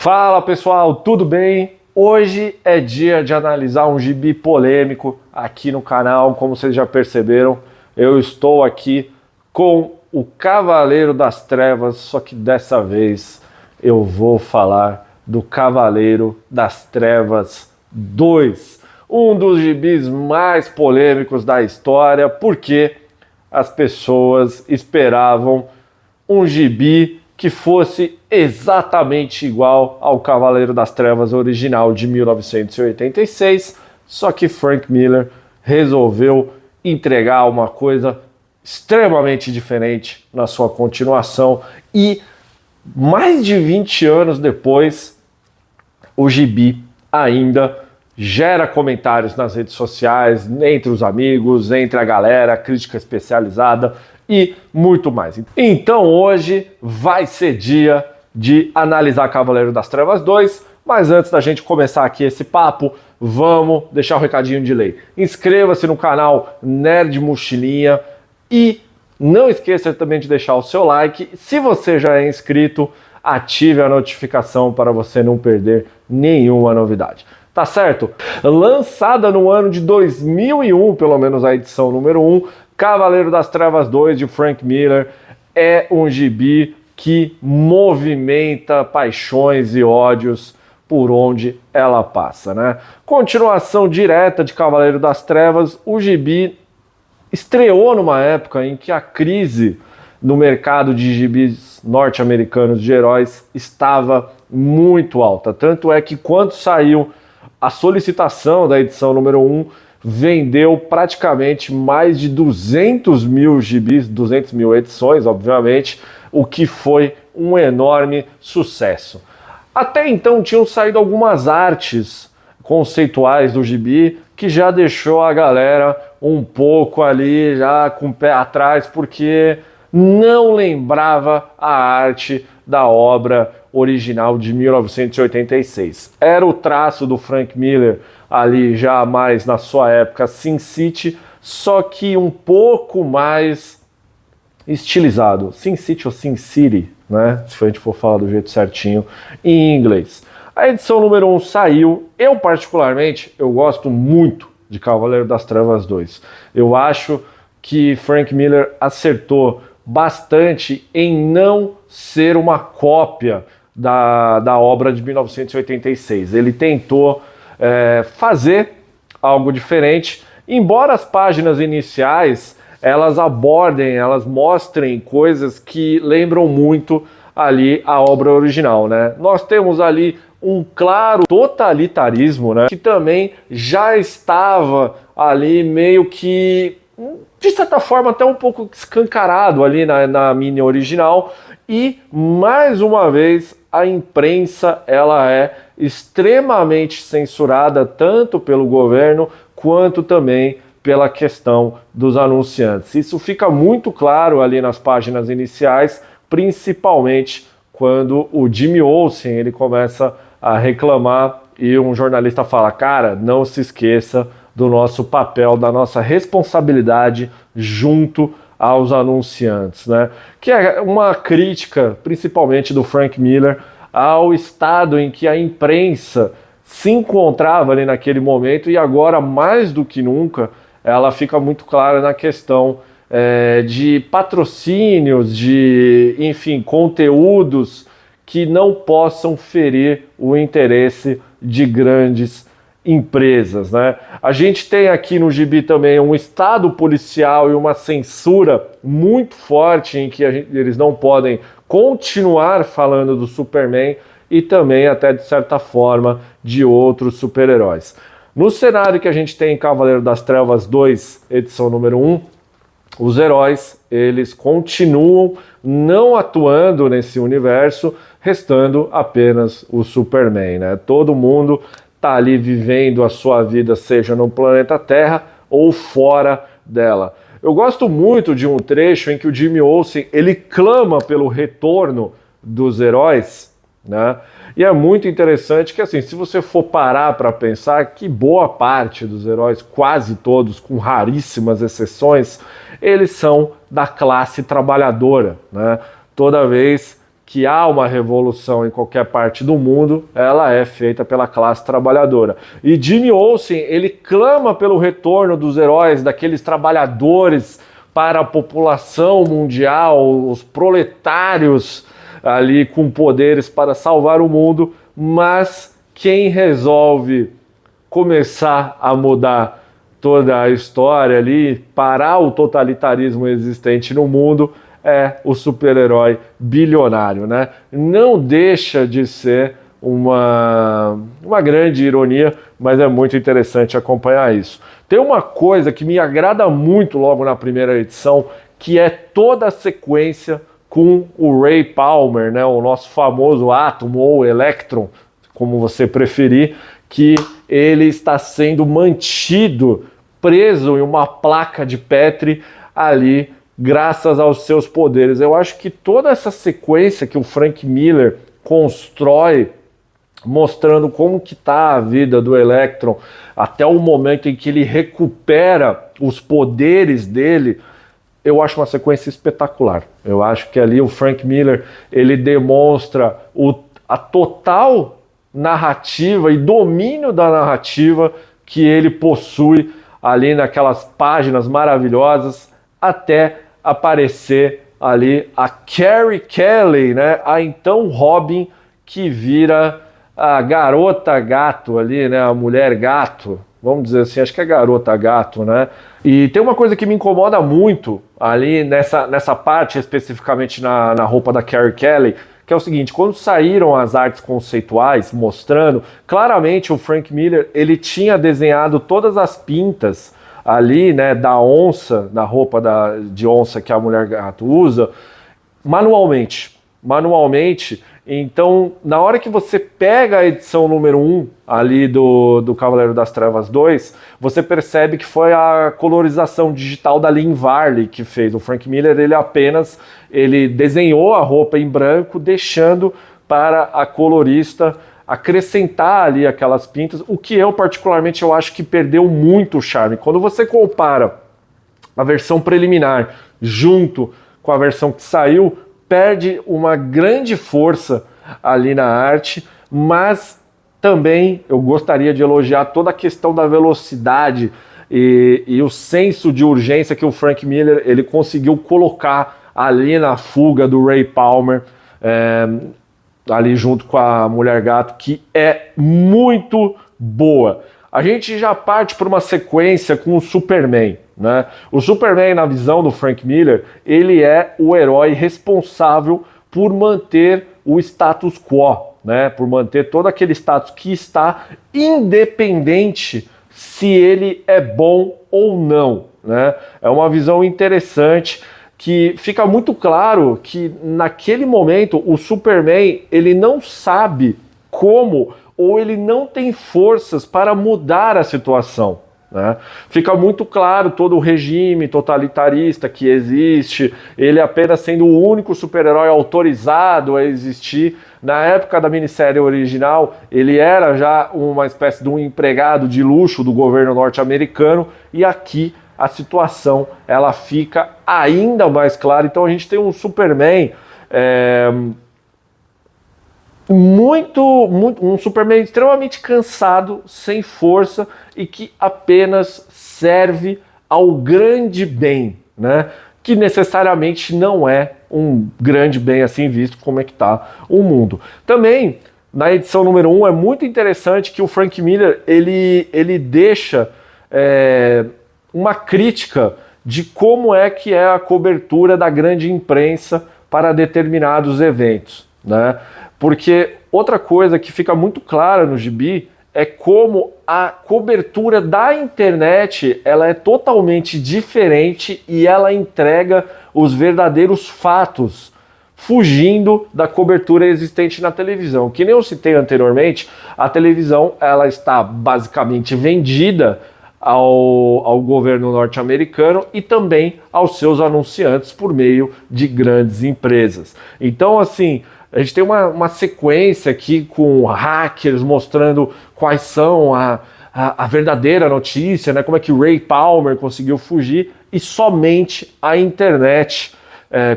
Fala pessoal, tudo bem? Hoje é dia de analisar um gibi polêmico aqui no canal. Como vocês já perceberam, eu estou aqui com o Cavaleiro das Trevas, só que dessa vez eu vou falar do Cavaleiro das Trevas 2, um dos gibis mais polêmicos da história, porque as pessoas esperavam um gibi que fosse exatamente igual ao Cavaleiro das Trevas original de 1986, só que Frank Miller resolveu entregar uma coisa extremamente diferente na sua continuação, e mais de 20 anos depois, o gibi ainda gera comentários nas redes sociais, entre os amigos, entre a galera, crítica especializada e muito mais. Então hoje vai ser dia de analisar Cavaleiro das Trevas 2, mas antes da gente começar aqui esse papo, vamos deixar um recadinho de lei. Inscreva-se no canal Nerd Mochilinha e não esqueça também de deixar o seu like. Se você já é inscrito, ative a notificação para você não perder nenhuma novidade. Tá certo? Lançada no ano de 2001, pelo menos a edição número 1, Cavaleiro das Trevas 2 de Frank Miller é um gibi que movimenta paixões e ódios por onde ela passa, né? Continuação direta de Cavaleiro das Trevas, o gibi estreou numa época em que a crise no mercado de gibis norte-americanos de heróis estava muito alta. Tanto é que quando saiu a solicitação da edição número 1, vendeu praticamente mais de 200 mil gibis, 200 mil edições, obviamente, o que foi um enorme sucesso. Até então tinham saído algumas artes conceituais do gibi que já deixou a galera um pouco ali, já com o pé atrás, porque não lembrava a arte da obra original de 1986. Era o traço do Frank Miller ali já mais na sua época Sin City, só que um pouco mais estilizado. Sin City ou Sin City, né? Se a gente for falar do jeito certinho em inglês. A edição número 1 saiu. Eu particularmente, eu gosto muito de Cavaleiro das Trevas 2. Eu acho que Frank Miller acertou bastante em não ser uma cópia da obra de 1986. Ele tentou fazer algo diferente, embora as páginas iniciais elas abordem, elas mostrem coisas que lembram muito ali a obra original, né? Nós temos ali um claro totalitarismo, né, que também já estava ali meio que, de certa forma, até um pouco escancarado ali na mini original. E, mais uma vez, a imprensa ela é extremamente censurada, tanto pelo governo quanto também pela questão dos anunciantes. Isso fica muito claro ali nas páginas iniciais, principalmente quando o Jimmy Olsen ele começa a reclamar e um jornalista fala: cara, não se esqueça do nosso papel, da nossa responsabilidade junto aos anunciantes, né? Que é uma crítica, principalmente do Frank Miller, ao estado em que a imprensa se encontrava ali naquele momento, e agora, mais do que nunca, ela fica muito clara na questão de patrocínios, de, enfim, conteúdos que não possam ferir o interesse de grandes empresas, né? A gente tem aqui no gibi também um estado policial e uma censura muito forte em que eles não podem continuar falando do Superman e também até de certa forma de outros super-heróis. No cenário que a gente tem em Cavaleiro das Trevas 2, edição número 1, os heróis eles continuam não atuando nesse universo, restando apenas o Superman, né? Todo mundo tá ali vivendo a sua vida, seja no planeta Terra ou fora dela. Eu gosto muito de um trecho em que o Jimmy Olsen ele clama pelo retorno dos heróis, né? E é muito interessante que, assim, se você for parar para pensar que boa parte dos heróis, quase todos, com raríssimas exceções, eles são da classe trabalhadora, né? Toda vez que há uma revolução em qualquer parte do mundo, ela é feita pela classe trabalhadora. E Jimmy Olsen, ele clama pelo retorno dos heróis, daqueles trabalhadores para a população mundial, os proletários ali com poderes para salvar o mundo, mas quem resolve começar a mudar toda a história ali, parar o totalitarismo existente no mundo, é o super-herói bilionário, né? Não deixa de ser uma grande ironia, mas é muito interessante acompanhar isso. Tem uma coisa que me agrada muito logo na primeira edição, que é toda a sequência com o Ray Palmer, né? O nosso famoso Átomo ou Electron, como você preferir, que ele está sendo mantido preso em uma placa de Petri ali, graças aos seus poderes. Eu acho que toda essa sequência que o Frank Miller constrói, mostrando como que está a vida do Electron, até o momento em que ele recupera os poderes dele, eu acho uma sequência espetacular. Eu acho que ali o Frank Miller, ele demonstra a total narrativa e domínio da narrativa que ele possui ali naquelas páginas maravilhosas, até aparecer ali a Carrie Kelly, né? A então Robin, que vira a garota gato ali, né? A mulher gato, vamos dizer assim, acho que é garota gato, né? E tem uma coisa que me incomoda muito ali nessa parte, especificamente na roupa da Carrie Kelly, que é o seguinte: quando saíram as artes conceituais mostrando, claramente o Frank Miller, ele tinha desenhado todas as pintas ali, né, da onça, da roupa de onça que a mulher gato usa, manualmente. Então, na hora que você pega a edição número 1 ali do Cavaleiro das Trevas 2, você percebe que foi a colorização digital da Lynn Varley que fez. O Frank Miller, ele desenhou a roupa em branco, deixando para a colorista acrescentar ali aquelas pintas, o que eu particularmente eu acho que perdeu muito o charme. Quando você compara a versão preliminar junto com a versão que saiu, perde uma grande força ali na arte, mas também eu gostaria de elogiar toda a questão da velocidade e o senso de urgência que o Frank Miller ele conseguiu colocar ali na fuga do Ray Palmer, ali junto com a Mulher Gato, que é muito boa. A gente já parte para uma sequência com o Superman, né? O Superman, na visão do Frank Miller, ele é o herói responsável por manter o status quo, né? Por manter todo aquele status que está independente se ele é bom ou não, né? É uma visão interessante, que fica muito claro que naquele momento o Superman ele não sabe como, ou ele não tem forças para mudar a situação, né? Fica muito claro todo o regime totalitarista que existe, ele apenas sendo o único super-herói autorizado a existir. Na época da minissérie original, ele era já uma espécie de um empregado de luxo do governo norte-americano, e aqui a situação ela fica ainda mais clara. Então a gente tem um Superman um Superman extremamente cansado, sem força, e que apenas serve ao grande bem, né? Que necessariamente não é um grande bem assim, visto como é que está o mundo. Também na edição número 1 é muito interessante que o Frank Miller ele deixa uma crítica de como é que é a cobertura da grande imprensa para determinados eventos, né? Porque outra coisa que fica muito clara no gibi é como a cobertura da internet ela é totalmente diferente e ela entrega os verdadeiros fatos, fugindo da cobertura existente na televisão. Que nem eu citei anteriormente, a televisão ela está basicamente vendida ao governo norte-americano e também aos seus anunciantes por meio de grandes empresas. Então, assim, a gente tem uma sequência aqui com hackers mostrando quais são a verdadeira notícia, né? Como é que o Ray Palmer conseguiu fugir, e somente a internet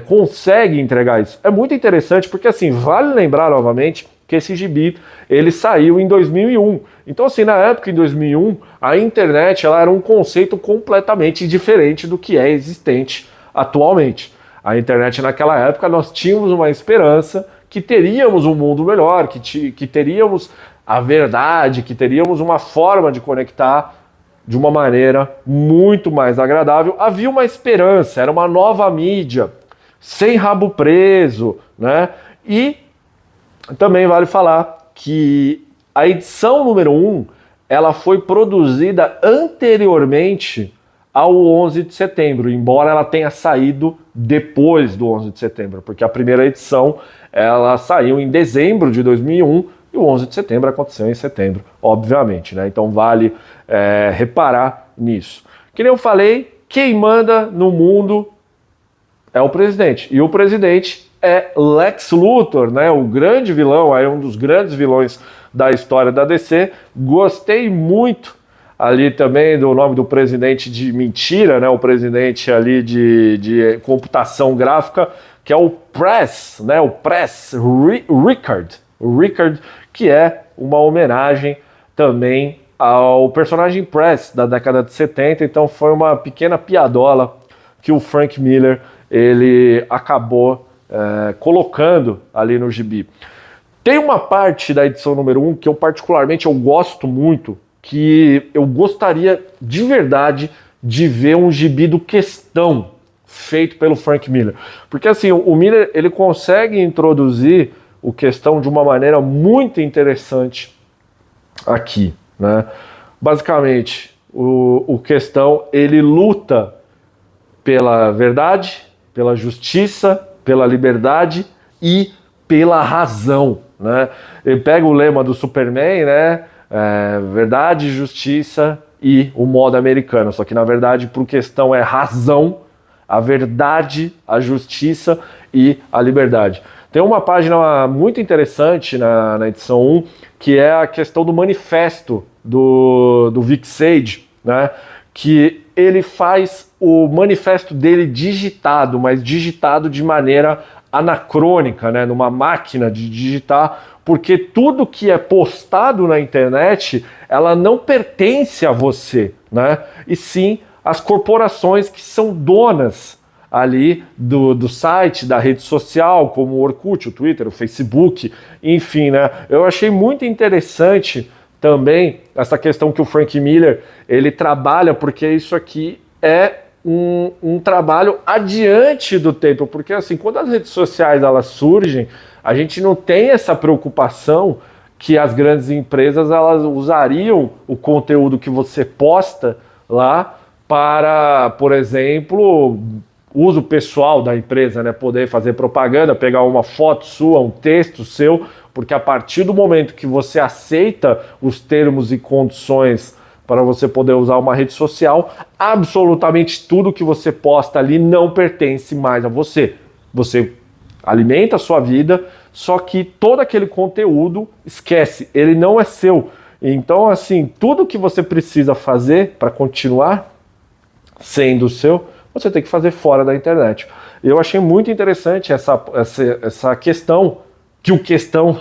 consegue entregar isso. É muito interessante porque, assim, vale lembrar novamente que esse gibi, ele saiu em 2001. Então, assim, na época, em 2001, a internet ela era um conceito completamente diferente do que é existente atualmente. A internet, naquela época, nós tínhamos uma esperança que teríamos um mundo melhor, que teríamos a verdade, que teríamos uma forma de conectar de uma maneira muito mais agradável. Havia uma esperança, era uma nova mídia, sem rabo preso, né? E também vale falar que a edição número 1, ela foi produzida anteriormente ao 11 de setembro, embora ela tenha saído depois do 11 de setembro, porque a primeira edição ela saiu em dezembro de 2001 e o 11 de setembro aconteceu em setembro, obviamente, né? Então vale reparar nisso. Que nem eu falei, quem manda no mundo é o presidente, e o presidente é Lex Luthor, né? O grande vilão, aí um dos grandes vilões da história da DC. Gostei muito ali também do nome do presidente de mentira, né? O presidente ali de computação gráfica, que é o Press, né? O Press Rickard, que é uma homenagem também ao personagem Press da década de 70. Então foi uma pequena piadola que o Frank Miller ele acabou colocando ali no gibi. Tem uma parte da edição número 1 que eu particularmente eu gosto muito, que eu gostaria de verdade de ver um gibi do Questão feito pelo Frank Miller. Porque assim, o Miller ele consegue introduzir o Questão de uma maneira muito interessante aqui, né? Basicamente, o Questão ele luta pela verdade, pela justiça, pela liberdade e pela razão, né? Ele pega o lema do Superman, né? Verdade, justiça e o modo americano. Só que na verdade, por Questão é razão, a verdade, a justiça e a liberdade. Tem uma página muito interessante na edição 1, que é a questão do manifesto do Vic Sage, né? Que ele faz o manifesto dele digitado, mas digitado de maneira anacrônica, né? Numa máquina de digitar, porque tudo que é postado na internet, ela não pertence a você, né? E sim às corporações que são donas ali do site, da rede social, como o Orkut, o Twitter, o Facebook, enfim, né? Eu achei muito interessante também essa questão que o Frank Miller ele trabalha, porque isso aqui é um trabalho adiante do tempo, porque assim, quando as redes sociais elas surgem, a gente não tem essa preocupação que as grandes empresas elas usariam o conteúdo que você posta lá para, por exemplo, uso pessoal da empresa, né? Poder fazer propaganda, pegar uma foto sua, um texto seu, porque a partir do momento que você aceita os termos e condições para você poder usar uma rede social, absolutamente tudo que você posta ali não pertence mais a você. Você alimenta a sua vida, só que todo aquele conteúdo, esquece, ele não é seu. Então, assim, tudo que você precisa fazer para continuar sendo seu, você tem que fazer fora da internet. Eu achei muito interessante essa questão que o Questão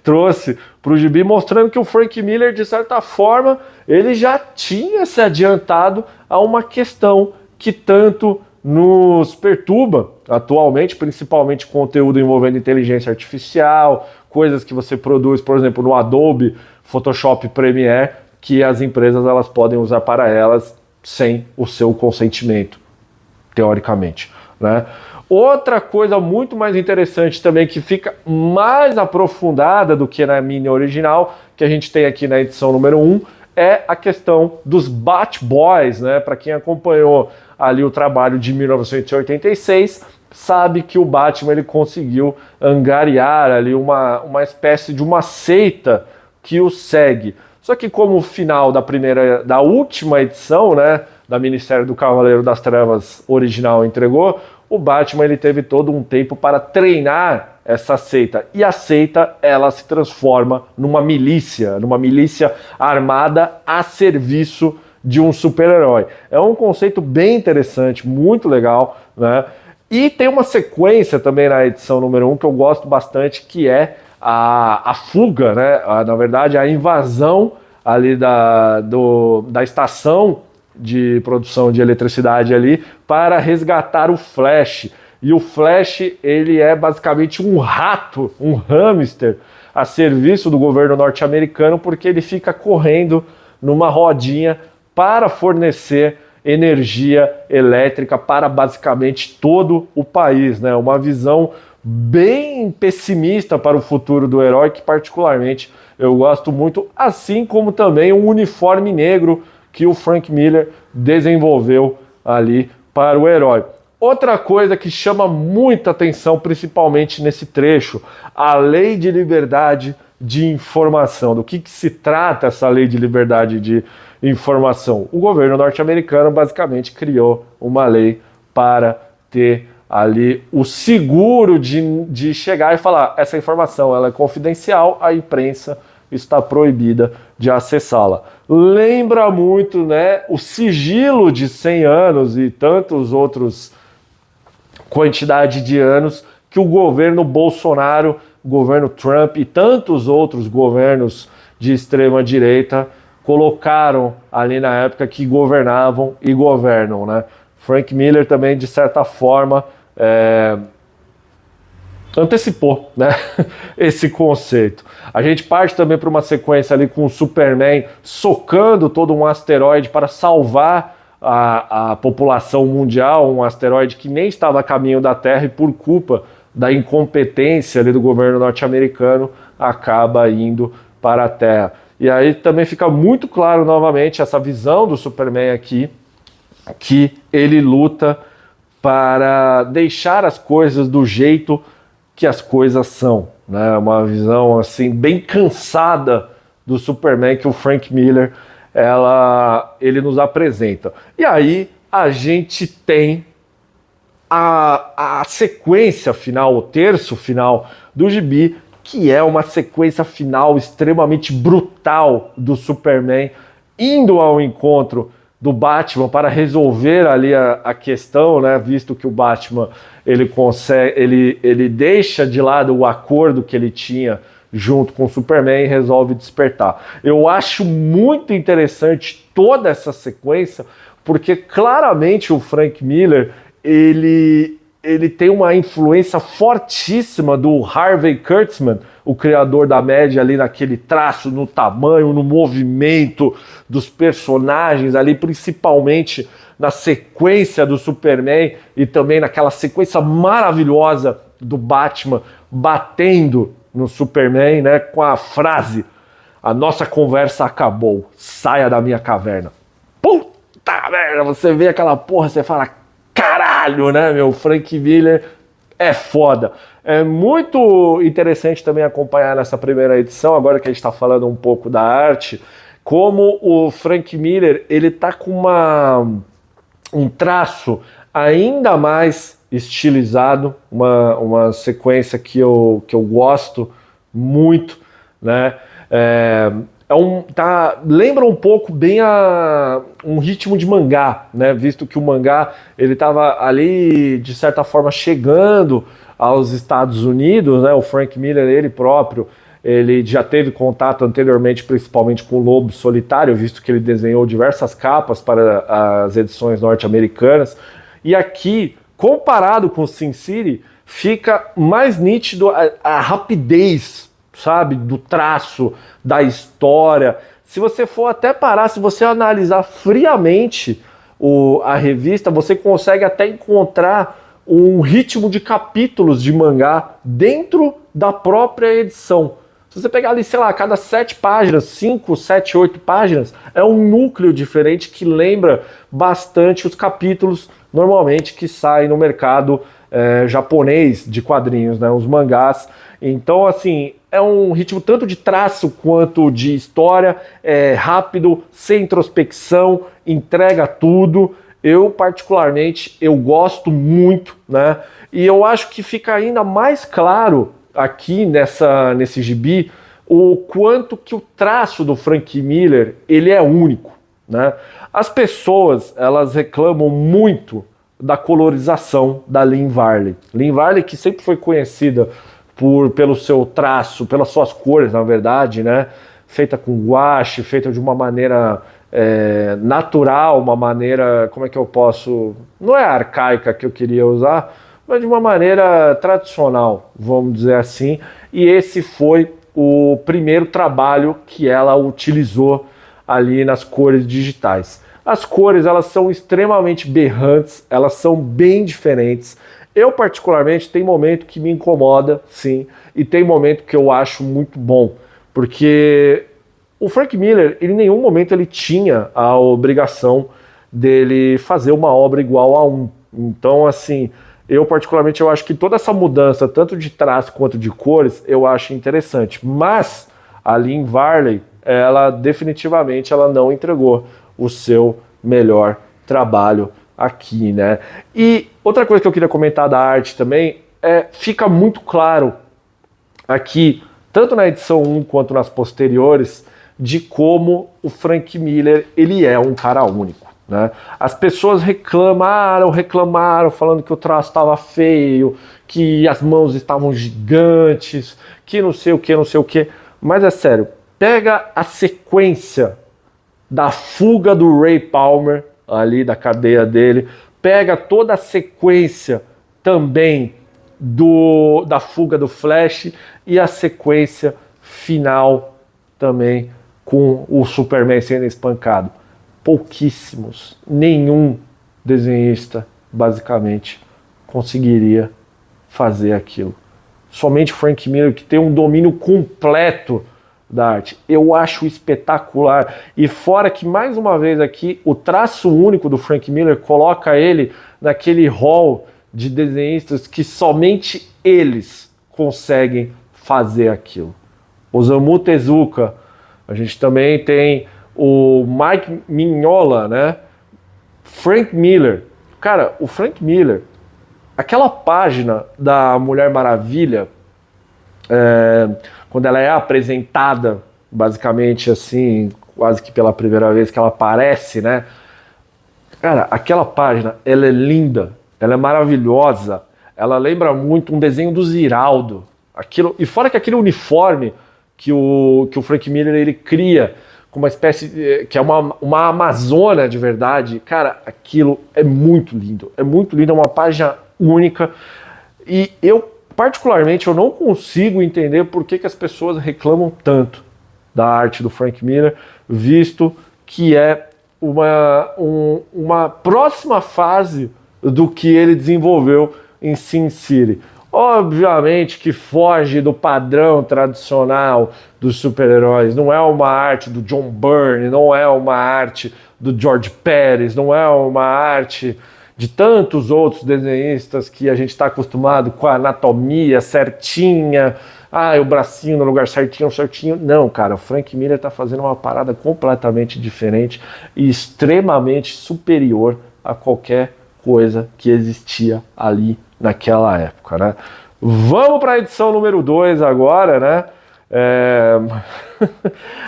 trouxe para o gibi, mostrando que o Frank Miller, de certa forma, ele já tinha se adiantado a uma questão que tanto nos perturba atualmente, principalmente conteúdo envolvendo inteligência artificial, coisas que você produz, por exemplo, no Adobe, Photoshop, Premiere, que as empresas elas podem usar para elas sem o seu consentimento, teoricamente, né? Outra coisa muito mais interessante também, que fica mais aprofundada do que na mini original, que a gente tem aqui na edição número 1, é a questão dos Bat Boys, né? Para quem acompanhou ali o trabalho de 1986, sabe que o Batman ele conseguiu angariar ali uma espécie de uma seita que o segue. Só que como o final da última edição, né, da minissérie do Cavaleiro das Trevas original entregou, o Batman ele teve todo um tempo para treinar essa seita. E a seita, ela se transforma numa milícia armada a serviço de um super-herói. É um conceito bem interessante, muito legal, né? E tem uma sequência também na edição número 1 que eu gosto bastante, que é a fuga, né? Na verdade, a invasão ali da estação de produção de eletricidade ali para resgatar o Flash. E o Flash, ele é basicamente um rato, um hamster a serviço do governo norte-americano, porque ele fica correndo numa rodinha para fornecer energia elétrica para basicamente todo o país, né? Uma visão bem pessimista para o futuro do herói, que particularmente eu gosto muito, assim como também o uniforme negro que o Frank Miller desenvolveu ali para o herói. Outra coisa que chama muita atenção, principalmente nesse trecho, a Lei de Liberdade de Informação. Do que se trata essa Lei de Liberdade de Informação? O governo norte-americano basicamente criou uma lei para ter ali o seguro de chegar e falar: essa informação ela é confidencial, a imprensa está proibida de acessá-la. Lembra muito, né, o sigilo de 100 anos e tantos outros quantidade de anos que o governo Bolsonaro, o governo Trump e tantos outros governos de extrema direita colocaram ali na época que governavam e governam, né? Frank Miller também, de certa forma, antecipou, né, esse conceito. A gente parte também para uma sequência ali com o Superman socando todo um asteroide para salvar a população mundial, um asteroide que nem estava a caminho da Terra e por culpa da incompetência ali do governo norte-americano acaba indo para a Terra. E aí também fica muito claro novamente essa visão do Superman aqui, que ele luta para deixar as coisas do jeito que as coisas são, né? Uma visão assim bem cansada do Superman que o Frank Miller ele nos apresenta. E aí a gente tem a sequência final, o terço final do gibi, que é uma sequência final extremamente brutal do Superman indo ao encontro do Batman para resolver ali a questão, né? Visto que o Batman ele deixa de lado o acordo que ele tinha junto com o Superman e resolve despertar. Eu acho muito interessante toda essa sequência, porque claramente o Frank Miller ele tem uma influência fortíssima do Harvey Kurtzman, o criador da média, ali naquele traço, no tamanho, no movimento dos personagens ali, principalmente na sequência do Superman e também naquela sequência maravilhosa do Batman batendo no Superman, né, com a frase: a nossa conversa acabou, saia da minha caverna. Puta merda, você vê aquela porra, você fala: caralho, né, meu, Frank Miller é foda. É muito interessante também acompanhar nessa primeira edição, agora que a gente está falando um pouco da arte, como o Frank Miller, ele tá com um traço ainda mais estilizado, uma sequência que eu gosto muito, né? Lembra um pouco bem um ritmo de mangá, né? Visto que o mangá ele estava ali de certa forma chegando aos Estados Unidos, né? O Frank Miller, ele próprio, ele já teve contato anteriormente, principalmente com o Lobo Solitário, visto que ele desenhou diversas capas para as edições norte-americanas. E aqui, comparado com Sin City, fica mais nítido a rapidez, sabe, do traço, da história. Se você for até parar, se você analisar friamente a revista, você consegue até encontrar um ritmo de capítulos de mangá dentro da própria edição. Se você pegar ali, sei lá, a cada 7 páginas, 5, 7, 8 páginas, é um núcleo diferente que lembra bastante os capítulos normalmente que saem no mercado japonês de quadrinhos, né, os mangás. Então, assim, é um ritmo tanto de traço quanto de história, rápido, sem introspecção, entrega tudo. Eu, particularmente, eu gosto muito, né? E eu acho que fica ainda mais claro aqui nesse gibi o quanto que o traço do Frank Miller, ele é único, né? As pessoas, elas reclamam muito da colorização da Lynn Varley. Lynn Varley, que sempre foi conhecida pelo seu traço, pelas suas cores, na verdade, né? Feita com guache, feita de uma maneira natural, uma maneira, como é que eu posso... Não é arcaica que eu queria usar, mas de uma maneira tradicional, vamos dizer assim. E esse foi o primeiro trabalho que ela utilizou ali nas cores digitais. As cores, elas são extremamente berrantes, elas são bem diferentes. Eu, particularmente, tem momento que me incomoda, sim, e tem momento que eu acho muito bom, porque o Frank Miller, em nenhum momento ele tinha a obrigação dele fazer uma obra igual a um. Então, assim, eu particularmente eu acho que toda essa mudança, tanto de traço quanto de cores, eu acho interessante. Mas a Lynn Varley, ela definitivamente ela não entregou o seu melhor trabalho aqui, né? E outra coisa que eu queria comentar da arte também fica muito claro aqui, tanto na edição 1 quanto nas posteriores, de como o Frank Miller ele é um cara único, né? As pessoas reclamaram, falando que o traço estava feio, que as mãos estavam gigantes, que não sei o que, mas é sério, pega a sequência da fuga do Ray Palmer, ali da cadeia dele, pega toda a sequência também da fuga do Flash e a sequência final também com o Superman sendo espancado. Pouquíssimos, nenhum desenhista basicamente conseguiria fazer aquilo. Somente Frank Miller, que tem um domínio completo da arte. Eu acho espetacular. E fora que, mais uma vez aqui, o traço único do Frank Miller coloca ele naquele hall de desenhistas que somente eles conseguem fazer aquilo. Osamu Tezuka, a gente também tem o Mike Mignola, né? Frank Miller. Cara, o Frank Miller, aquela página da Mulher Maravilha, quando ela é apresentada, basicamente assim, quase que pela primeira vez que ela aparece, né? Cara, aquela página, ela é linda, ela é maravilhosa, ela lembra muito um desenho do Ziraldo. Aquilo, e fora que aquele uniforme que o Frank Miller ele cria, com uma espécie, que é uma amazona de verdade, cara, aquilo é muito lindo, é uma página única, e eu, particularmente, eu não consigo entender por que as pessoas reclamam tanto da arte do Frank Miller, visto que é uma próxima fase do que ele desenvolveu em Sin City. Obviamente que foge do padrão tradicional dos super-heróis, não é uma arte do John Byrne, não é uma arte do George Pérez, não é uma arte de tantos outros desenhistas que a gente está acostumado com a anatomia certinha, o bracinho no lugar certinho. Não, cara, o Frank Miller está fazendo uma parada completamente diferente e extremamente superior a qualquer coisa que existia ali naquela época, né? Vamos para a edição número 2 agora, né?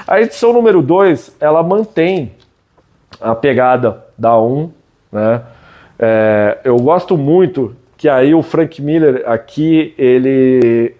A edição número 2, ela mantém a pegada da 1, né? Eu gosto muito que aí o Frank Miller aqui, ele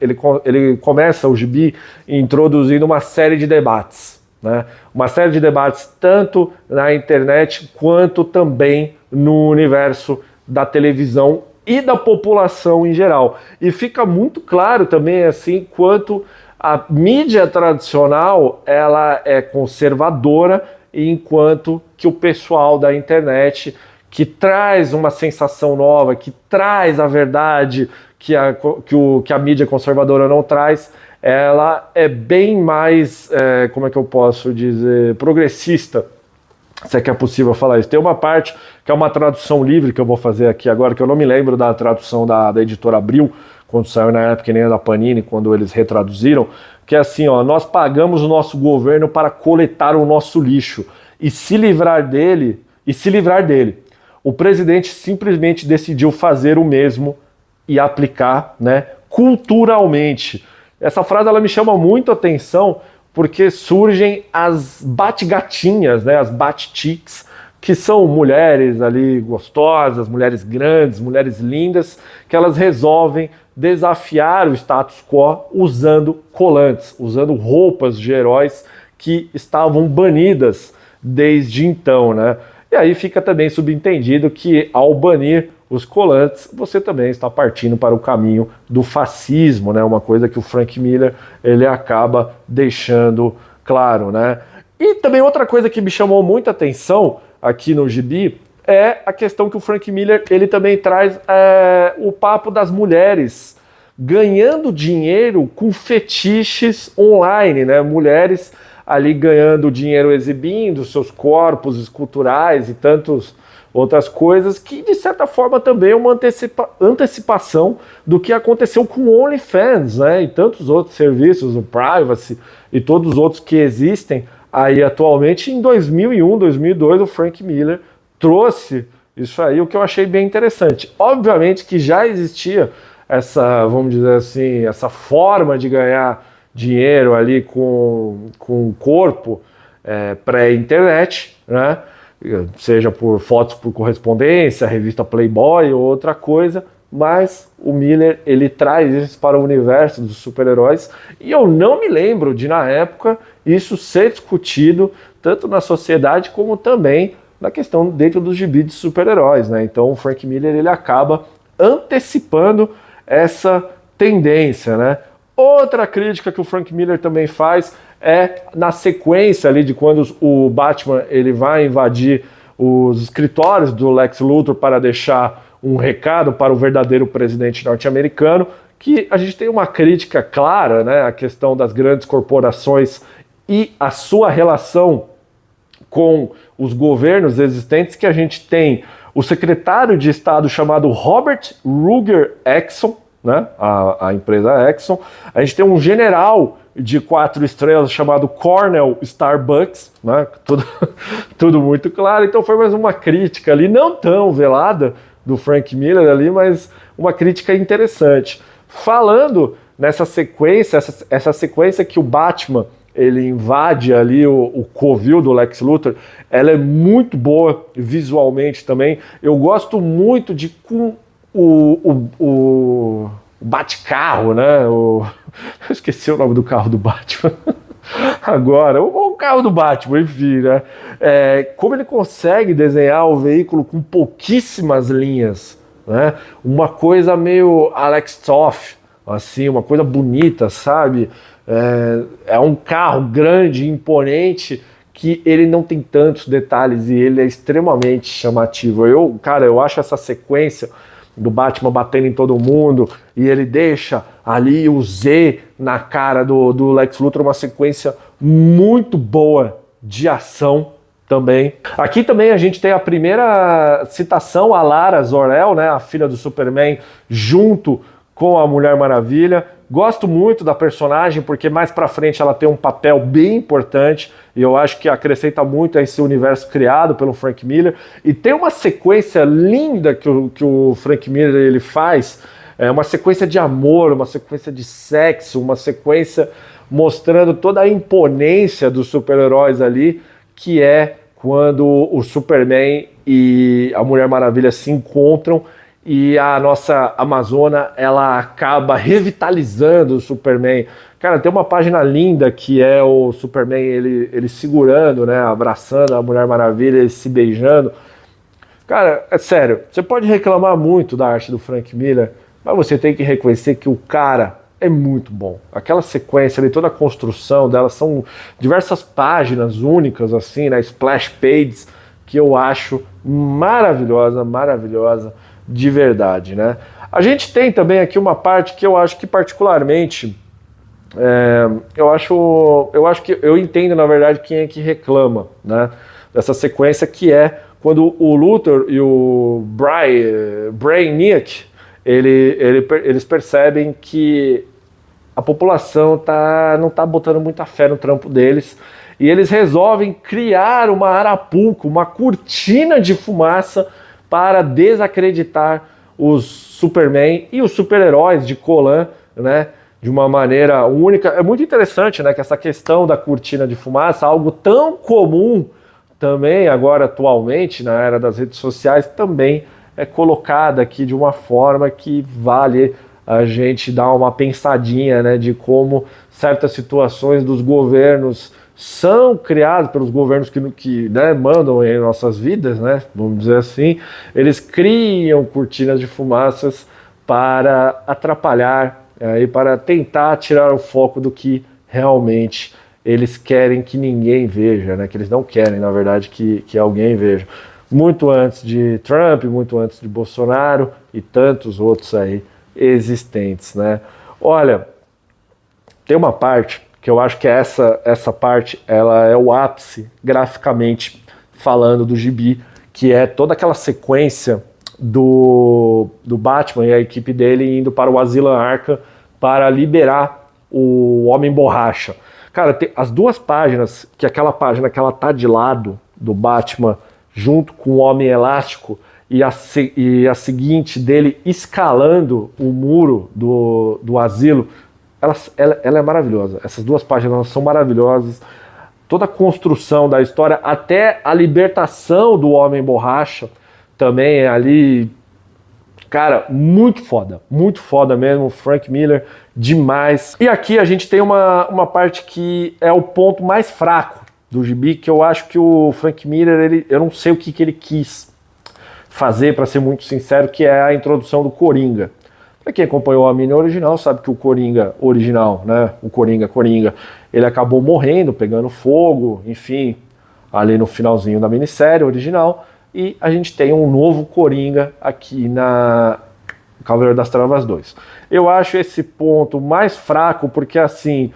começa o gibi introduzindo uma série de debates, né? Uma série de debates tanto na internet quanto também no universo da televisão e da população em geral. E fica muito claro também assim quanto a mídia tradicional ela é conservadora, enquanto que o pessoal da internet, que traz uma sensação nova, que traz a verdade que a mídia conservadora não traz, ela é bem mais, como é que eu posso dizer, progressista, se é que é possível falar isso. Tem uma parte que é uma tradução livre que eu vou fazer aqui agora, que eu não me lembro da tradução da editora Abril, quando saiu na época, nem a da Panini, quando eles retraduziram, que é assim, nós pagamos o nosso governo para coletar o nosso lixo e se livrar dele. O presidente simplesmente decidiu fazer o mesmo e aplicar, né, culturalmente. Essa frase ela me chama muito a atenção porque surgem as bate-gatinhas, né, as bate-chicks, que são mulheres ali gostosas, mulheres grandes, mulheres lindas, que elas resolvem desafiar o status quo usando colantes, usando roupas de heróis que estavam banidas desde então, né? E aí fica também subentendido que ao banir os colantes, você também está partindo para o caminho do fascismo, né? Uma coisa que o Frank Miller ele acaba deixando claro, né? E também outra coisa que me chamou muita atenção aqui no gibi é a questão que o Frank Miller ele também traz o papo das mulheres ganhando dinheiro com fetiches online, né? Mulheres ali ganhando dinheiro exibindo seus corpos esculturais e tantas outras coisas que, de certa forma, também é uma antecipação do que aconteceu com o OnlyFans, né? E tantos outros serviços, o Privacy e todos os outros que existem aí atualmente. Em 2001, 2002, o Frank Miller trouxe isso aí, o que eu achei bem interessante. Obviamente que já existia essa, vamos dizer assim, essa forma de ganhar dinheiro ali com o corpo pré-internet, né? Seja por fotos por correspondência, revista Playboy ou outra coisa, mas o Miller ele traz isso para o universo dos super-heróis e eu não me lembro de, na época, isso ser discutido tanto na sociedade como também na questão dentro dos gibis de super-heróis, né? Então o Frank Miller ele acaba antecipando essa tendência, né? Outra crítica que o Frank Miller também faz é na sequência ali de quando o Batman ele vai invadir os escritórios do Lex Luthor para deixar um recado para o verdadeiro presidente norte-americano, que a gente tem uma crítica clara, né, a questão das grandes corporações e a sua relação com os governos existentes, que a gente tem o secretário de Estado chamado Robert Ruger Exxon, né, a empresa Exxon. A gente tem um general de 4 estrelas chamado Cornell Starbucks, né, tudo muito claro. Então foi mais uma crítica ali, não tão velada do Frank Miller ali, mas uma crítica interessante. Falando nessa sequência, essa sequência que o Batman ele invade ali o covil do Lex Luthor, ela é muito boa visualmente também. Eu gosto muito de o Batcarro, né? Eu esqueci o nome do carro do Batman. Agora, o carro do Batman, enfim, né? Como ele consegue desenhar o veículo com pouquíssimas linhas, né? Uma coisa meio Alex Toth, assim, uma coisa bonita, sabe? É um carro grande, imponente, que ele não tem tantos detalhes e ele é extremamente chamativo. Eu acho essa sequência do Batman batendo em todo mundo e ele deixa ali o Z na cara do Lex Luthor, uma sequência muito boa de ação também. Aqui também a gente tem a primeira citação a Lara Zor-El, né, a filha do Superman, junto com a Mulher Maravilha. Gosto muito da personagem porque mais pra frente ela tem um papel bem importante e eu acho que acrescenta muito a esse universo criado pelo Frank Miller. E tem uma sequência linda que o Frank Miller ele faz, uma sequência de amor, uma sequência de sexo, uma sequência mostrando toda a imponência dos super-heróis ali, que é quando o Superman e a Mulher Maravilha se encontram e a nossa Amazona, ela acaba revitalizando o Superman. Cara, tem uma página linda que é o Superman, ele segurando, né, abraçando a Mulher Maravilha, eles se beijando. Cara, é sério, você pode reclamar muito da arte do Frank Miller, mas você tem que reconhecer que o cara é muito bom. Aquela sequência ali, toda a construção dela, são diversas páginas únicas, assim, né, splash pages, que eu acho maravilhosa, maravilhosa, de verdade, né? A gente tem também aqui uma parte que eu acho que particularmente eu acho que eu entendo na verdade quem é que reclama, né, dessa sequência, que é quando o Luthor e o Brainiac eles percebem que a população não tá botando muita fé no trampo deles e eles resolvem criar uma arapuca, uma cortina de fumaça para desacreditar os Superman e os super-heróis de Colan, né, de uma maneira única. É muito interessante, né, que essa questão da cortina de fumaça, algo tão comum também agora atualmente, na era das redes sociais, também é colocada aqui de uma forma que vale a gente dar uma pensadinha, né, de como certas situações dos governos são criadas pelos governos que né, mandam em nossas vidas, né, vamos dizer assim. Eles criam cortinas de fumaças para atrapalhar e para tentar tirar o foco do que realmente eles querem que ninguém veja, né, que eles não querem, na verdade, que alguém veja. Muito antes de Trump, muito antes de Bolsonaro e tantos outros aí existentes, né? Olha, tem uma parte que eu acho que essa parte ela é o ápice graficamente falando do gibi, que é toda aquela sequência do Batman e a equipe dele indo para o Asilo Arkham para liberar o Homem Borracha. Cara, tem as duas páginas, que aquela página que ela tá de lado do Batman junto com o Homem Elástico e a seguinte dele escalando o muro do asilo, ela é maravilhosa. Essas duas páginas são maravilhosas. Toda a construção da história, até a libertação do Homem Borracha, também é ali, cara, muito foda mesmo. Frank Miller, demais. E aqui a gente tem uma parte que é o ponto mais fraco do gibi, que eu acho que o Frank Miller, eu não sei o que ele quis fazer, para ser muito sincero, que é a introdução do Coringa. Para quem acompanhou a mini original, sabe que o Coringa original, né, o Coringa, ele acabou morrendo, pegando fogo, enfim, ali no finalzinho da minissérie original, e a gente tem um novo Coringa aqui na Cavaleiro das Trevas 2. Eu acho esse ponto mais fraco, porque assim,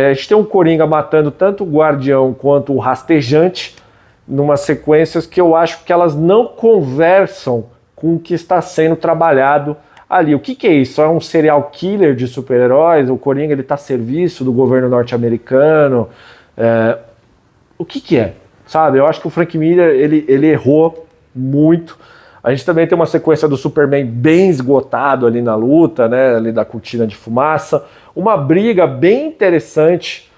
a gente tem um Coringa matando tanto o Guardião quanto o Rastejante, numa sequências que eu acho que elas não conversam com o que está sendo trabalhado ali. O que é isso? É um serial killer de super-heróis? O Coringa está a serviço do governo norte-americano? O que é? Sabe? Eu acho que o Frank Miller ele errou muito. A gente também tem uma sequência do Superman bem esgotado ali na luta, né? Ali da cortina de fumaça. Uma briga bem interessante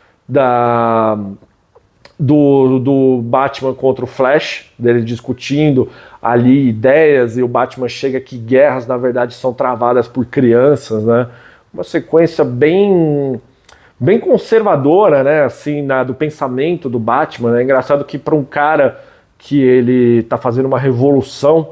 do Batman contra o Flash, dele discutindo ali ideias, e o Batman chega que guerras na verdade são travadas por crianças, né? Uma sequência bem conservadora, né? Assim, do pensamento do Batman, né? É engraçado que para um cara que ele tá fazendo uma revolução,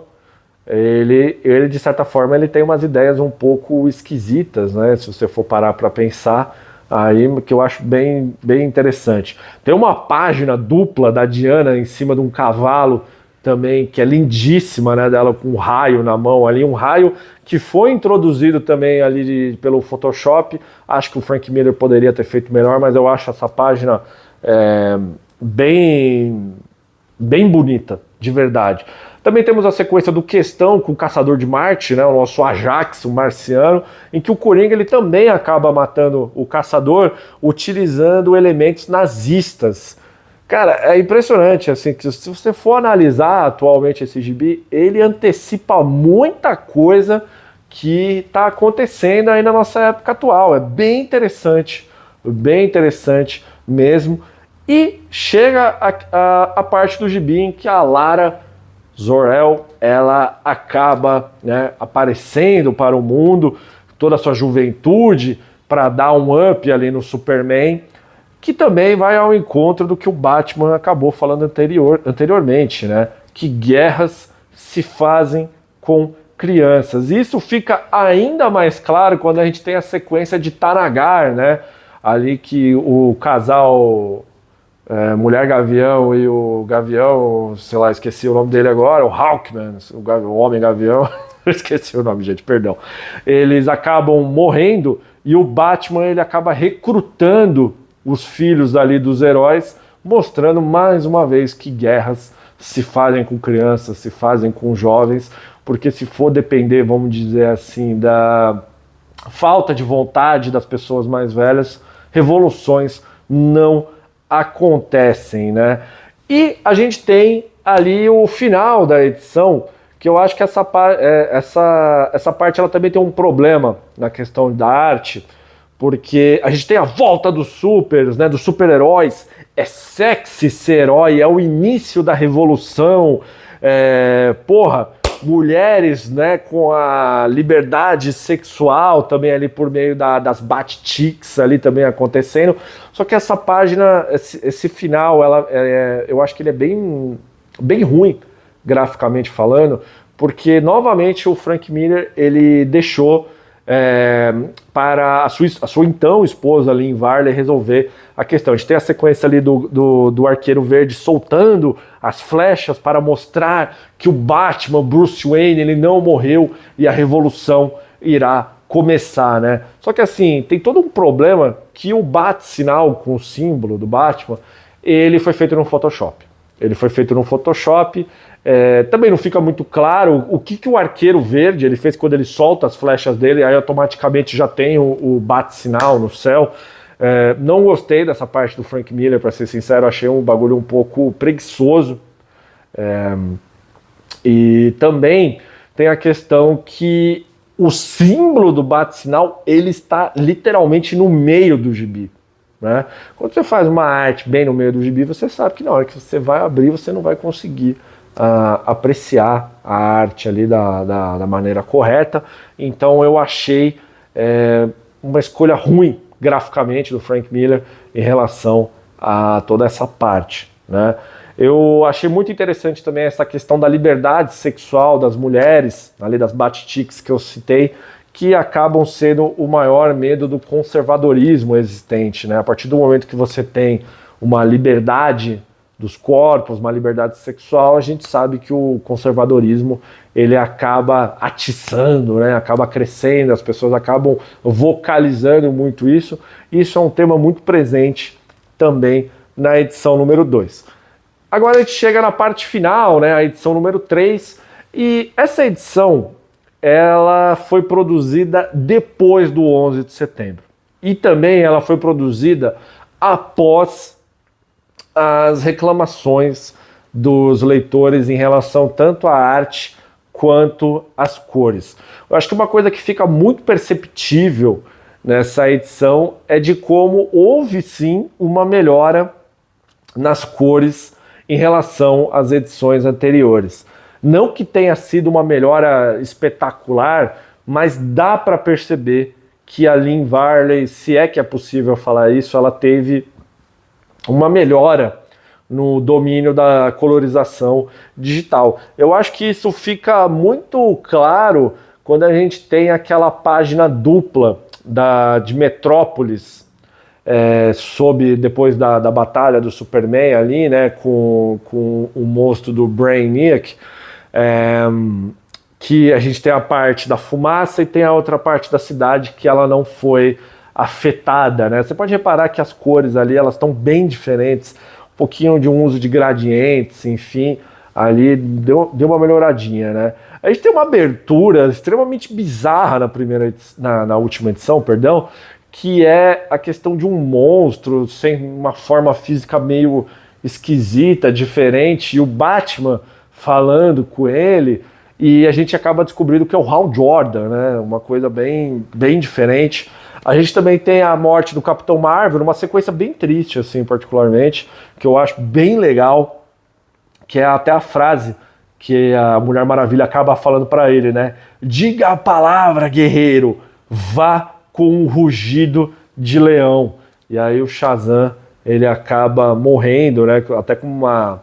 ele de certa forma ele tem umas ideias um pouco esquisitas, né? Se você for parar para pensar, aí que eu acho bem interessante. Tem uma página dupla da Diana em cima de um cavalo também, que é lindíssima, né, dela com um raio na mão ali, um raio que foi introduzido também ali pelo Photoshop. Acho que o Frank Miller poderia ter feito melhor, mas eu acho essa página bem bonita, de verdade. Também temos a sequência do Questão com o Caçador de Marte, né, o nosso Ajax, o marciano, em que o Coringa ele também acaba matando o Caçador utilizando elementos nazistas. Cara, é impressionante, assim, que se você for analisar atualmente esse gibi, ele antecipa muita coisa que está acontecendo aí na nossa época atual. É bem interessante mesmo. E chega a parte do gibi em que a Lara Zor-El, ela acaba, né, aparecendo para o mundo, toda a sua juventude, para dar um up ali no Superman, que também vai ao encontro do que o Batman acabou falando anteriormente, né, que guerras se fazem com crianças. Isso fica ainda mais claro quando a gente tem a sequência de Thanagar, né, ali que o casal Mulher Gavião e o Gavião, sei lá, esqueci o nome dele agora, o Hawkman, o Homem Gavião, esqueci o nome, gente, perdão. Eles acabam morrendo e o Batman ele acaba recrutando os filhos ali dos heróis, mostrando mais uma vez que guerras se fazem com crianças, se fazem com jovens, porque se for depender, vamos dizer assim, da falta de vontade das pessoas mais velhas, revoluções não acontecem, né? E a gente tem ali o final da edição, que eu acho que essa parte ela também tem um problema na questão da arte, porque a gente tem a volta dos supers, né, dos super-heróis, é sexy ser herói, é o início da revolução, mulheres, né, com a liberdade sexual também ali por meio das Bat-Chicks ali também acontecendo. Só que essa página, esse final, eu acho que ele é bem ruim, graficamente falando, porque novamente o Frank Miller ele deixou para a sua então esposa Lynn Varley resolver a questão. A gente tem a sequência ali do Arqueiro Verde soltando as flechas para mostrar que o Batman, Bruce Wayne, ele não morreu e a revolução irá começar, né? Só que assim, tem todo um problema que o Bat-sinal com o símbolo do Batman, ele foi feito no Photoshop. Também não fica muito claro o que o Arqueiro Verde ele fez quando ele solta as flechas dele, aí automaticamente já tem o bate-sinal no céu. Não gostei dessa parte do Frank Miller, para ser sincero, achei um bagulho um pouco preguiçoso. E também tem a questão que o símbolo do bate-sinal ele está literalmente no meio do gibi. Né? Quando você faz uma arte bem no meio do gibi, você sabe que na hora que você vai abrir, você não vai conseguir apreciar a arte ali da maneira correta. Então eu achei uma escolha ruim graficamente do Frank Miller em relação a toda essa parte, né? Eu achei muito interessante também essa questão da liberdade sexual das mulheres, ali das Bat-Chicks que eu citei, que acabam sendo o maior medo do conservadorismo existente, né? A partir do momento que você tem uma liberdade dos corpos, uma liberdade sexual, a gente sabe que o conservadorismo ele acaba atiçando, né? Acaba crescendo, as pessoas acabam vocalizando muito isso. Isso é um tema muito presente também na edição número 2. Agora a gente chega na parte final, né? A edição número 3, e essa edição ela foi produzida depois do 11 de setembro. E também ela foi produzida após as reclamações dos leitores em relação tanto à arte quanto às cores. Eu acho que uma coisa que fica muito perceptível nessa edição é de como houve sim uma melhora nas cores em relação às edições anteriores. Não que tenha sido uma melhora espetacular, mas dá para perceber que a Lynn Varley, se é que é possível falar isso, ela teve uma melhora no domínio da colorização digital. Eu acho que isso fica muito claro quando a gente tem aquela página dupla de Metrópolis, depois da batalha do Superman ali, né, com o monstro do Brainiac, que a gente tem a parte da fumaça e tem a outra parte da cidade que ela não foi afetada, né? Você pode reparar que as cores ali elas estão bem diferentes, um pouquinho de um uso de gradientes, enfim, ali deu uma melhoradinha, né? A gente tem uma abertura extremamente bizarra na última edição, perdão, que é a questão de um monstro sem uma forma física meio esquisita, diferente, e o Batman falando com ele, e a gente acaba descobrindo que é o Hal Jordan, né? Uma coisa bem diferente. A gente também tem a morte do Capitão Marvel, uma sequência bem triste, assim, particularmente, que eu acho bem legal, que é até a frase que a Mulher Maravilha acaba falando para ele, né? Diga a palavra, guerreiro, vá com um rugido de leão. E aí o Shazam, ele acaba morrendo, né? Até com a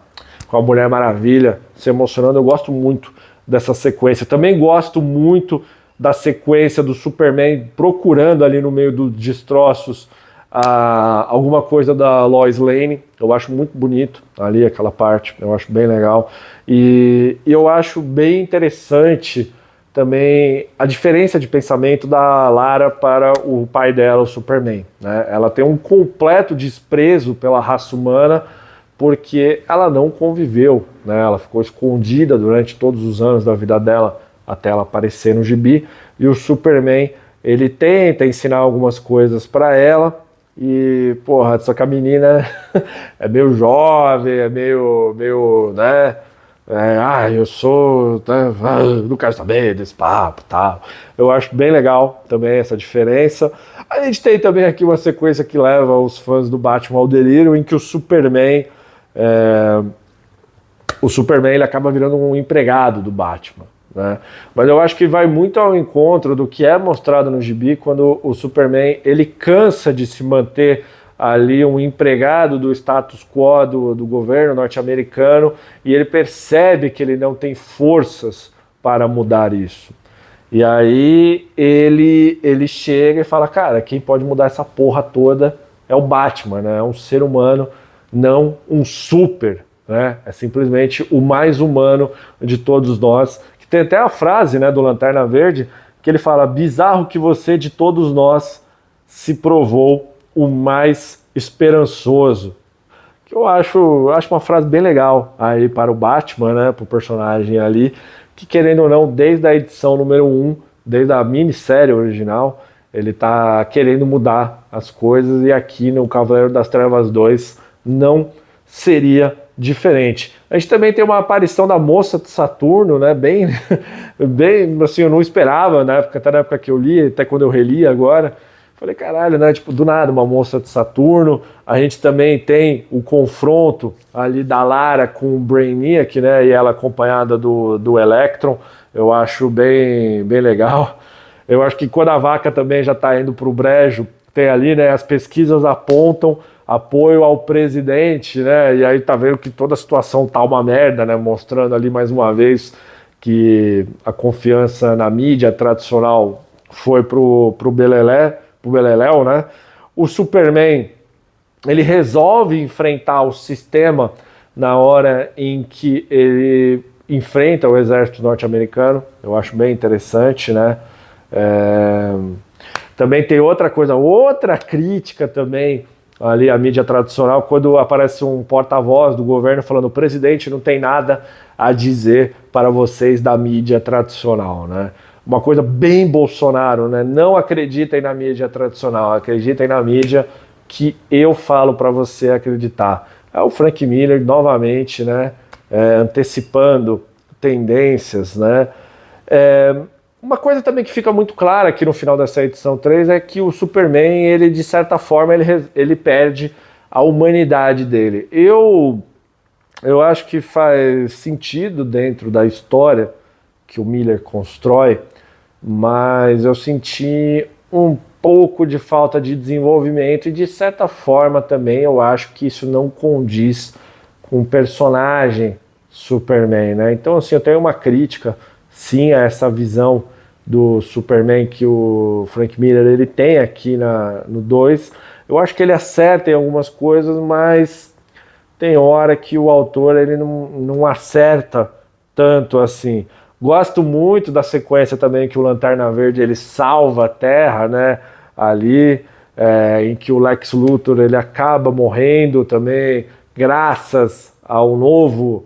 Mulher Maravilha se emocionando. Eu gosto muito dessa sequência. Também gosto muito da sequência do Superman procurando ali no meio dos destroços alguma coisa da Lois Lane. Eu acho muito bonito ali aquela parte, eu acho bem legal. E eu acho bem interessante também a diferença de pensamento da Lara para o pai dela, o Superman, né? Ela tem um completo desprezo pela raça humana porque ela não conviveu, né? Ela ficou escondida durante todos os anos da vida dela até ela aparecer no gibi, e o Superman, ele tenta ensinar algumas coisas para ela, e, só que a menina é meio jovem, é meio, né, Eu sou, não quero saber desse papo, tal. Eu acho bem legal também essa diferença. A gente tem também aqui uma sequência que leva os fãs do Batman ao delírio, em que o Superman ele acaba virando um empregado do Batman, né? Mas eu acho que vai muito ao encontro do que é mostrado no gibi, quando o Superman ele cansa de se manter ali um empregado do status quo do governo norte-americano, e ele percebe que ele não tem forças para mudar isso. E aí ele chega e fala, cara, quem pode mudar essa porra toda é o Batman, né? É um ser humano, não um super, né? É simplesmente o mais humano de todos nós. Que tem até a frase, né, do Lanterna Verde, que ele fala, bizarro que você de todos nós se provou o mais esperançoso. Que eu acho uma frase bem legal aí para o Batman, né, para o personagem ali, que querendo ou não, desde a edição número 1, desde a minissérie original, ele tá querendo mudar as coisas, e aqui no Cavaleiro das Trevas 2 não seria diferente. A gente também tem uma aparição da Moça de Saturno, né, bem assim, eu não esperava, até na época que eu li, até quando eu reli agora, falei, caralho, né, tipo, do nada, uma Moça de Saturno. A gente também tem o confronto ali da Lara com o Brainiac, né, e ela acompanhada do Electron. Eu acho bem legal. Eu acho que quando a vaca também já está indo para o brejo, tem ali, né, as pesquisas apontam apoio ao presidente, né, e aí tá vendo que toda a situação tá uma merda, né, mostrando ali mais uma vez que a confiança na mídia tradicional foi pro Beleléu, né. O Superman, ele resolve enfrentar o sistema na hora em que ele enfrenta o exército norte-americano. Eu acho bem interessante, né. Também tem outra crítica também ali à mídia tradicional, quando aparece um porta-voz do governo falando, o presidente não tem nada a dizer para vocês da mídia tradicional, né? Uma coisa bem Bolsonaro, né? Não acreditem na mídia tradicional, acreditem na mídia que eu falo para você acreditar. É o Frank Miller novamente, né? Antecipando tendências, né? Uma coisa também que fica muito clara aqui no final dessa edição 3 é que o Superman, ele de certa forma, ele perde a humanidade dele. Eu acho que faz sentido dentro da história que o Miller constrói, mas eu senti um pouco de falta de desenvolvimento e de certa forma também eu acho que isso não condiz com o personagem Superman, né? Então assim, eu tenho uma crítica sim a essa visão do Superman que o Frank Miller ele tem aqui no 2. Eu acho que ele acerta em algumas coisas, mas tem hora que o autor ele não acerta tanto assim. Gosto muito da sequência também que o Lanterna Verde ele salva a Terra, né? Ali, em que o Lex Luthor ele acaba morrendo também, graças ao novo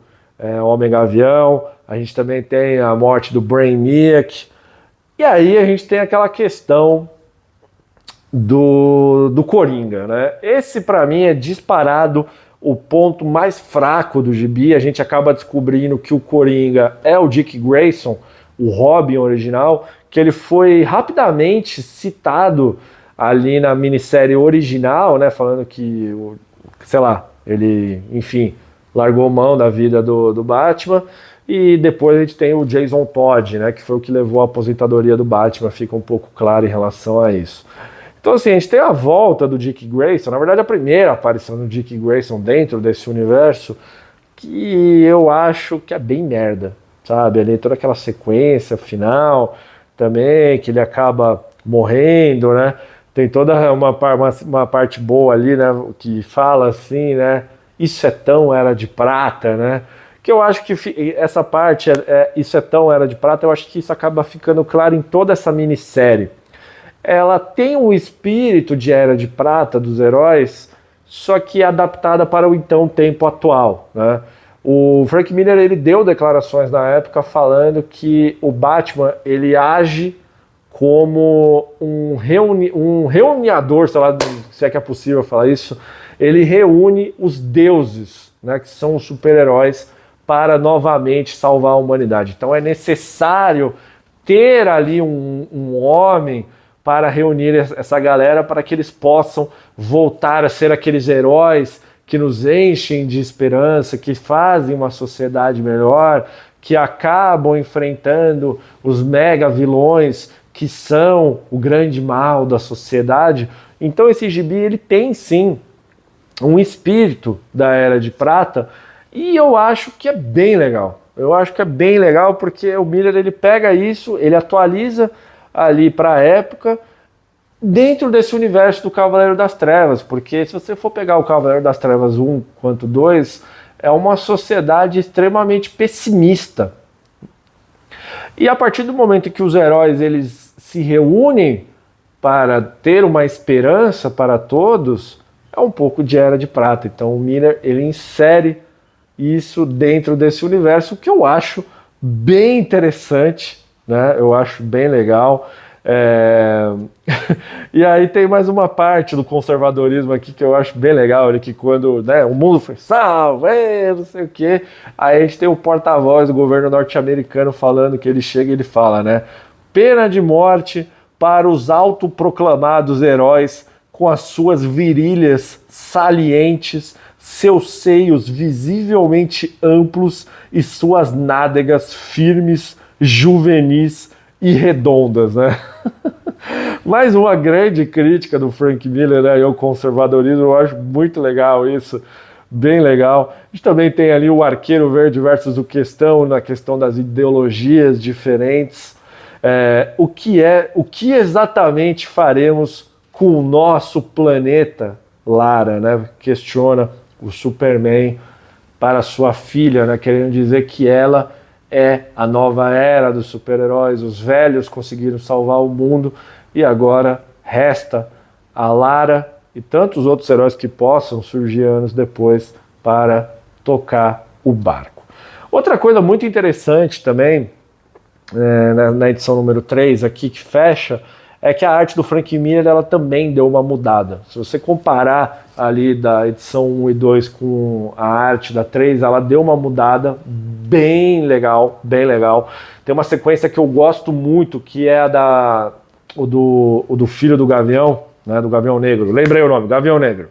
Homem-Gavião. A gente também tem a morte do Brainiac. E aí a gente tem aquela questão do Coringa, né? Esse para mim é disparado o ponto mais fraco do gibi. A gente acaba descobrindo que o Coringa é o Dick Grayson, o Robin original, que ele foi rapidamente citado ali na minissérie original, né? Falando que, sei lá, ele, enfim, largou mão da vida do Batman. E depois a gente tem o Jason Todd, né, que foi o que levou à aposentadoria do Batman, fica um pouco claro em relação a isso. Então assim, a gente tem a volta do Dick Grayson, na verdade a primeira aparição do Dick Grayson dentro desse universo, que eu acho que é bem merda, sabe? Ali toda aquela sequência final também, que ele acaba morrendo, né? Tem toda uma parte boa ali, né, que fala assim, né, isso é tão Era de Prata, né? Que eu acho que essa parte, isso é tão Era de Prata, eu acho que isso acaba ficando claro em toda essa minissérie. Ela tem um espírito de Era de Prata dos heróis, só que adaptada para o então tempo atual, né? O Frank Miller ele deu declarações na época falando que o Batman ele age como um reuniador, sei lá se é que é possível falar isso, ele reúne os deuses, né, que são os super-heróis, para novamente salvar a humanidade. Então é necessário ter ali um homem para reunir essa galera para que eles possam voltar a ser aqueles heróis que nos enchem de esperança, que fazem uma sociedade melhor, que acabam enfrentando os mega vilões que são o grande mal da sociedade. Então esse gibi ele tem sim um espírito da Era de Prata e eu acho que é bem legal. Eu acho que é bem legal porque o Miller ele pega isso, ele atualiza ali para a época dentro desse universo do Cavaleiro das Trevas, porque se você for pegar o Cavaleiro das Trevas 1 quanto 2, é uma sociedade extremamente pessimista. E a partir do momento que os heróis eles se reúnem para ter uma esperança para todos, é um pouco de Era de Prata. Então o Miller ele insere isso dentro desse universo, que eu acho bem interessante, né? Eu acho bem legal. E aí tem mais uma parte do conservadorismo aqui que eu acho bem legal, que quando, né, o mundo foi salvo, não sei o que, aí a gente tem o porta-voz do governo norte-americano falando que ele chega e ele fala, né, pena de morte para os autoproclamados heróis com as suas virilhas salientes, seus seios visivelmente amplos e suas nádegas firmes, juvenis e redondas, né? Mais uma grande crítica do Frank Miller, né, ao conservadorismo, eu acho muito legal isso, bem legal. A gente também tem ali o Arqueiro Verde versus o Questão, na questão das ideologias diferentes. O que exatamente faremos com o nosso planeta, Lara, né? Questiona o Superman para sua filha, né? Querendo dizer que ela é a nova era dos super-heróis, os velhos conseguiram salvar o mundo e agora resta a Lara e tantos outros heróis que possam surgir anos depois para tocar o barco. Outra coisa muito interessante também, na edição número 3 aqui, que fecha, é que a arte do Frank Miller ela também deu uma mudada. Se você comparar ali da edição 1 e 2 com a arte da 3, ela deu uma mudada bem legal, bem legal. Tem uma sequência que eu gosto muito, que é o do filho do Gavião, né, do Gavião Negro. Lembrei o nome, Gavião Negro.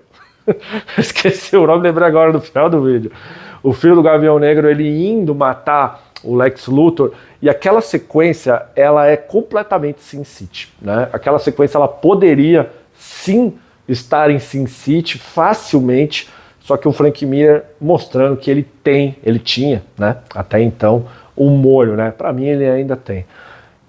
Esqueci o nome, lembrei agora no final do vídeo. O filho do Gavião Negro, ele indo matar o Lex Luthor, e aquela sequência, ela é completamente Sin City, né? Aquela sequência, ela poderia, sim, estar em Sin City facilmente, só que o Frank Miller mostrando que ele tinha, né, até então, um molho, né? Para mim, ele ainda tem.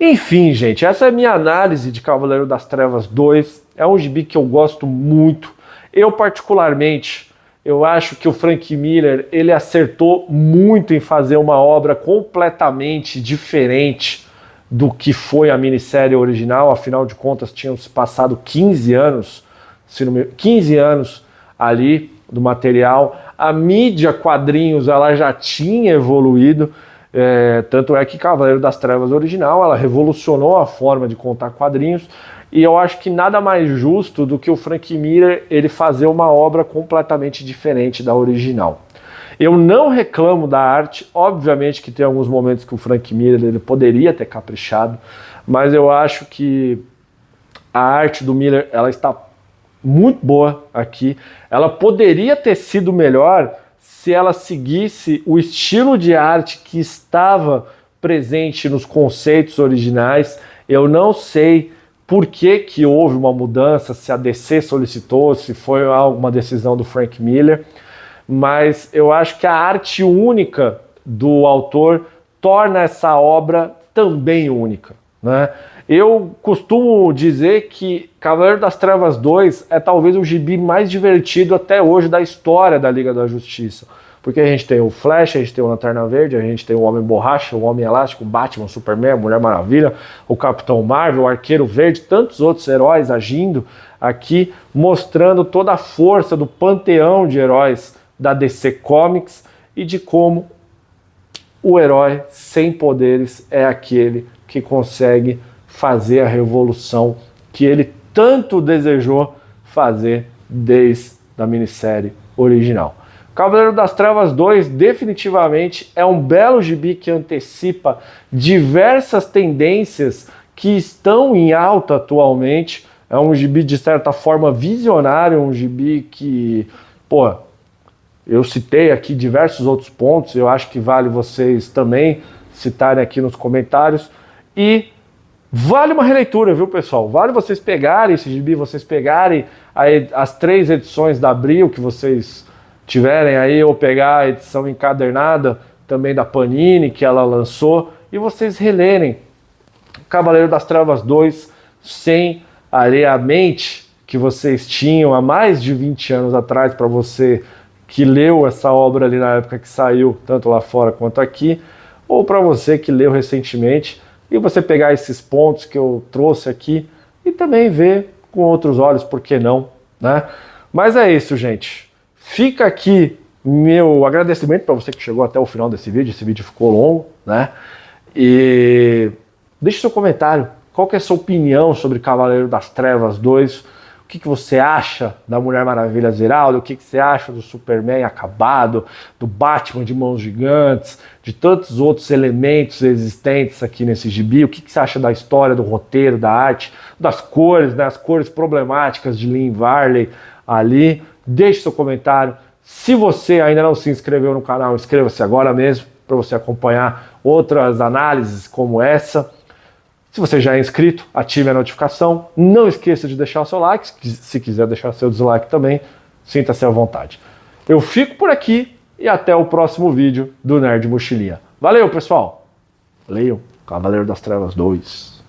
Enfim, gente, essa é a minha análise de Cavaleiro das Trevas 2, é um gibi que eu gosto muito, eu particularmente... Eu acho que o Frank Miller, ele acertou muito em fazer uma obra completamente diferente do que foi a minissérie original, afinal de contas tinham se passado 15 anos ali do material, a mídia quadrinhos ela já tinha evoluído, tanto é que Cavaleiro das Trevas original, ela revolucionou a forma de contar quadrinhos, e eu acho que nada mais justo do que o Frank Miller ele fazer uma obra completamente diferente da original. Eu não reclamo da arte, obviamente que tem alguns momentos que o Frank Miller ele poderia ter caprichado, mas eu acho que a arte do Miller ela está muito boa aqui. Ela poderia ter sido melhor se ela seguisse o estilo de arte que estava presente nos conceitos originais. Eu não sei por que houve uma mudança, se a DC solicitou, se foi alguma decisão do Frank Miller, mas eu acho que a arte única do autor torna essa obra também única, né? Eu costumo dizer que Cavaleiro das Trevas 2 é talvez o gibi mais divertido até hoje da história da Liga da Justiça. Porque a gente tem o Flash, a gente tem o Lanterna Verde, a gente tem o Homem Borracha, o Homem Elástico, o Batman, o Superman, a Mulher Maravilha, o Capitão Marvel, o Arqueiro Verde, tantos outros heróis agindo aqui, mostrando toda a força do panteão de heróis da DC Comics e de como o herói sem poderes é aquele que consegue fazer a revolução que ele tanto desejou fazer desde a minissérie original. Cavaleiro das Trevas 2 definitivamente é um belo gibi que antecipa diversas tendências que estão em alta atualmente. É um gibi de certa forma visionário, um gibi que, pô, eu citei aqui diversos outros pontos, eu acho que vale vocês também citarem aqui nos comentários. E vale uma releitura, viu, pessoal? Vale vocês pegarem esse gibi, vocês pegarem as 3 edições da Abril que vocês tiverem aí, ou pegar a edição encadernada também da Panini que ela lançou, e vocês relerem Cavaleiro das Trevas 2 sem a mente que vocês tinham há mais de 20 anos atrás, para você que leu essa obra ali na época que saiu, tanto lá fora quanto aqui, ou para você que leu recentemente, e você pegar esses pontos que eu trouxe aqui e também ver com outros olhos, por que não, né? Mas é isso, gente. Fica aqui meu agradecimento para você que chegou até o final desse vídeo. Esse vídeo ficou longo, né? E deixe seu comentário. Qual que é a sua opinião sobre Cavaleiro das Trevas 2? O que você acha da Mulher Maravilha zerada? O que você acha do Superman acabado? Do Batman de mãos gigantes? De tantos outros elementos existentes aqui nesse gibi? O que você acha da história, do roteiro, da arte, das cores, né? As cores problemáticas de Lynn Varley ali? Deixe seu comentário. Se você ainda não se inscreveu no canal, inscreva-se agora mesmo para você acompanhar outras análises como essa. Se você já é inscrito, ative a notificação. Não esqueça de deixar o seu like. Se quiser deixar seu dislike também, sinta-se à vontade. Eu fico por aqui e até o próximo vídeo do Nerd Mochilinha. Valeu, pessoal! Leiam Cavaleiro das Trevas 2.